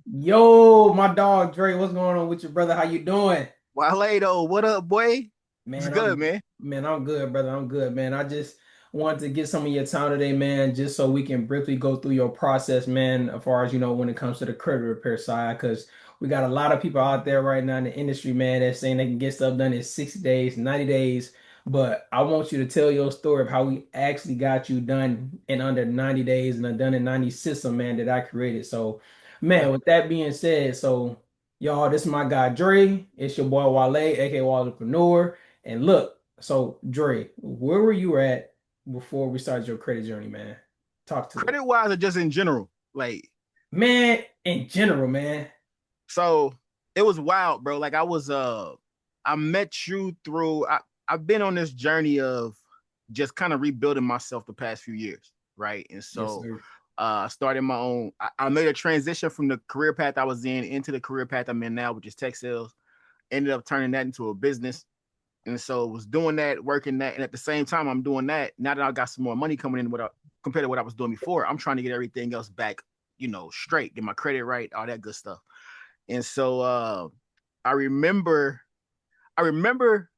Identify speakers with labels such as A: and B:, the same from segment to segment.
A: Yo, my dog Dre, what's going on with your brother? How you doing?
B: Wale though, what up, boy? It's
A: Man,
B: good,
A: I'm
B: man.
A: man, I'm good, brother. I'm good, man. I just wanted to get some of your time today, man, just so we can briefly go through your process, man, as far as when it comes to the credit repair side, because we got a lot of people out there right now in the industry, man, that's saying they can get stuff done in 60 days, 90 days. But I want you to tell your story of how we actually got you done in under 90 days and a done in 90 system, man, that I created. So, man, with that being said, so y'all, this is my guy Dre. It's your boy Wale, aka Entrepreneur. And look, so Dre, where were you at before we started your credit journey, man? Talk to it.
B: Credit wise or just in general? Like,
A: Man, in general, man.
B: so it was wild, bro. I met you through I've been on this journey of just kind of rebuilding myself the past few years, right? And
A: Yes,
B: so
A: sir.
B: I started my own, I made a transition from the career path I was in into the career path I'm in now, which is tech sales. Ended up turning that into a business. And so was doing that, working that, and at the same time I'm doing that. Now that I got some more money coming in, compared to what I was doing before, I'm trying to get everything else back, straight, get my credit right, all that good stuff. And so I remember, I remember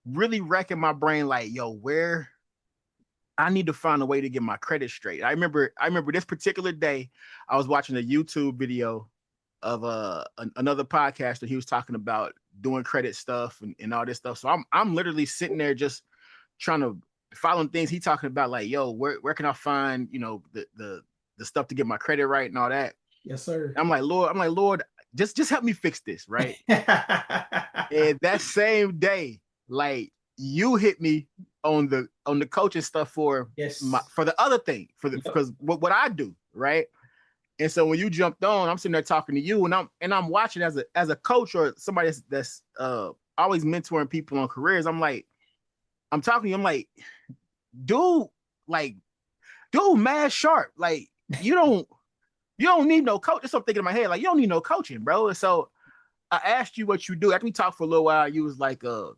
B: really wrecking my brain, like, yo, where I need to find a way to get my credit straight. I remember this particular day, I was watching a YouTube video of another podcaster. He was talking about doing credit stuff and all this stuff. So I'm literally sitting there just trying to following things he talking about, like, yo, where can I find, the stuff to get my credit right and all that.
A: Yes, sir.
B: I'm like, Lord, just help me fix this, right? And that same day, like, you hit me on the coaching stuff
A: Yes.
B: for the other thing,
A: Yep.
B: because what I do, right? And so when you jumped on, I'm sitting there talking to you, and I'm watching as a coach or somebody that's always mentoring people on careers. I'm talking to you. I'm like, dude, like, dude, mad sharp. Like, you don't need no coach. That's what I'm thinking in my head. Like, you don't need no coaching, bro. And so I asked you what you do. After we talked for a little while, you was like, yeah,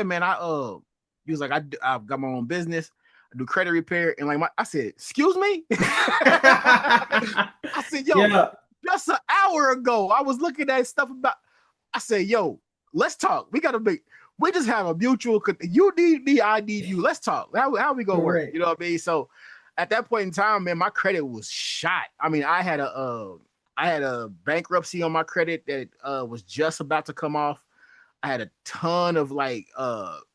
B: man, you was like, I've got my own business. I do credit repair. And like, I said, excuse me? I said, yo,
A: Yeah.
B: just an hour ago, I was looking at stuff about, I said, yo, let's talk. We just have a mutual, you need me, I need you. Let's talk. How we gonna work? You
A: Correct.
B: know what I mean? So at that point in time, man, my credit was shot. I mean, I had a bankruptcy on my credit that was just about to come off. I had a ton of like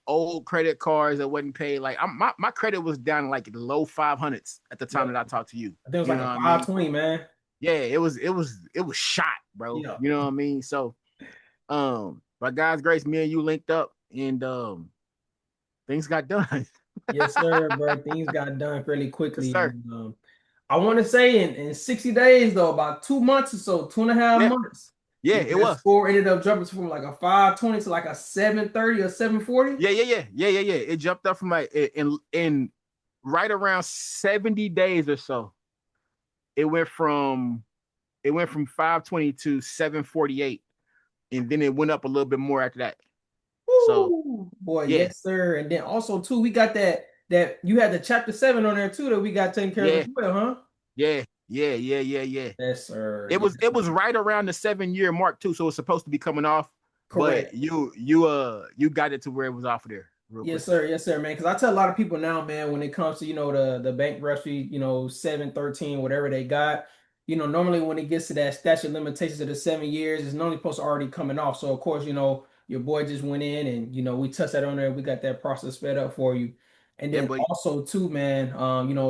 B: old credit cards that wasn't paid. Like, my credit was down like the low 500s at the time
A: Yep.
B: that I talked to you.
A: I think it was
B: You
A: like
B: know
A: a
B: what I mean?
A: 520, man.
B: Yeah, it was shot, bro.
A: Yeah.
B: You know what I mean? So by God's grace, me and you linked up, and things got done.
A: Yes, sir, bro. Things got done fairly
B: Yes,
A: quickly.
B: sir.
A: And, I want to say in 60 days, though, about 2 months or so, two and a half
B: Yeah,
A: months,
B: yeah,
A: your
B: it
A: that
B: was.
A: score ended up jumping from like a 520 to like a 730 or 740.
B: Yeah, yeah, yeah, yeah, yeah, yeah. It jumped up from like in right around 70 days or so. It went from it went from 520 to 748, and then it went up a little bit more after that. So
A: Woo! Boy,
B: yeah,
A: yes, sir. And then also too, we got that you had the chapter 7 on there too that we got taken care of
B: yeah,
A: as well, huh?
B: yeah, yeah, yeah, yeah, yeah.
A: Yes, sir.
B: It was
A: Yes,
B: it
A: sir.
B: was right around the 7 year mark too, so it's supposed to be coming off, but
A: Correct.
B: you got it to where it was off of there real quick.
A: Yes, sir, man. Because I tell a lot of people now, man, when it comes to the bankruptcy, 713, whatever they got, normally when it gets to that statute of limitations of the 7 years, it's normally supposed to already coming off. So of course, your boy just went in and we touched that on there. We got that process sped up for you. And
B: Yeah,
A: then
B: but
A: also too, man,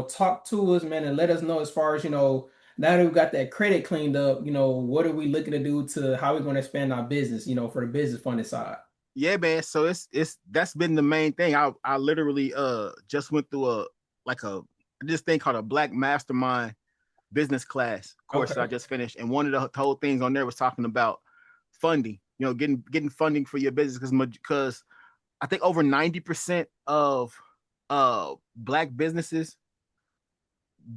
A: talk to us, man, and let us know as far as now that we got that credit cleaned up, what are we looking to do to how we're going to expand our business, for the business funded side.
B: yeah, man. So it's that's been the main thing. I literally just went through this thing called a Black Mastermind business class course that I
A: Okay.
B: just finished, and one of the whole things on there was talking about funding. Getting funding for your business, because I think over 90% of Black businesses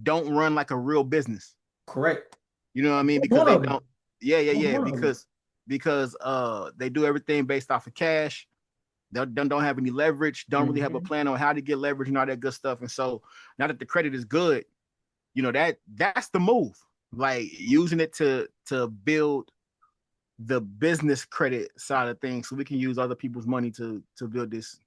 B: don't run like a real business.
A: Correct.
B: You know what I mean? Because
A: One
B: they
A: of them.
B: don't. Yeah, yeah, yeah.
A: One of them.
B: Because they do everything based off of cash. They don't have any leverage. Don't really have a
A: Hmm.
B: plan on how to get leverage and all that good stuff. And so now that the credit is good, that's the move. like using it to build the business credit side of things, so we can use other people's money to build this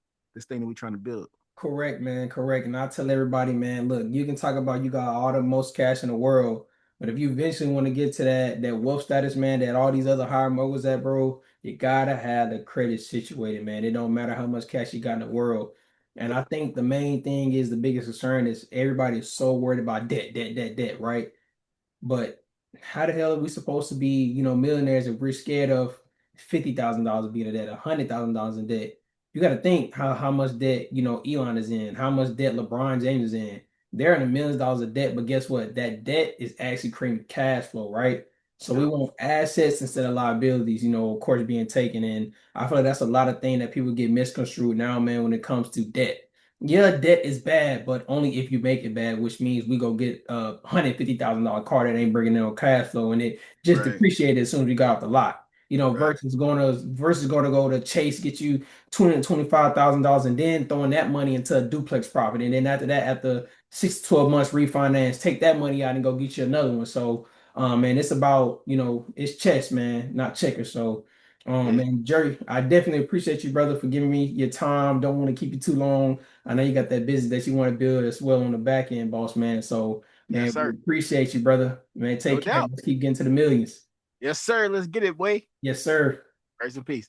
B: thing that we're trying to build.
A: Correct, man. Correct. And I tell everybody, man, look, you can talk about you got all the most cash in the world, but if you eventually want to get to that wealth status, man, that all these other higher moguls at, bro, you gotta have the credit situated, man. It don't matter how much cash you got in the world. And I think the main thing is the biggest concern is everybody is so worried about debt, debt, debt, debt, right? But how the hell are we supposed to be, millionaires if we're scared of $50,000 being in debt, $100,000 in debt? You got to think how much debt, Elon is in, how much debt LeBron James is in. They're in the millions of dollars of debt, but guess what? That debt is actually creating cash flow, right? So we
B: Yep.
A: want assets instead of liabilities, of course, being taken in. I feel like that's a lot of things that people get misconstrued now, man, when it comes to debt. Yeah, debt is bad, but only if you make it bad, which means we go get a $150,000 car that ain't bringing in no cash flow, and it just
B: Right.
A: depreciated as soon as we got off the lot.
B: Right.
A: Versus going to go to Chase, get you $225,000, and then throwing that money into a duplex property, and then after that, after 6 to 12 months refinance, take that money out and go get you another one. So, man, it's about it's chess, man, not checkers. So.
B: Yeah.
A: Man, Jerry, I definitely appreciate you, brother, for giving me your time. Don't want to keep you too long. I know you got that business that you want to build as well on the back end, boss man. So,
B: Yes,
A: man, we
B: sir.
A: appreciate you, brother. Man,
B: No
A: take care.
B: doubt.
A: Let's keep getting to the millions.
B: Yes, sir. Let's get it, boy.
A: Yes, sir.
B: Grace and peace.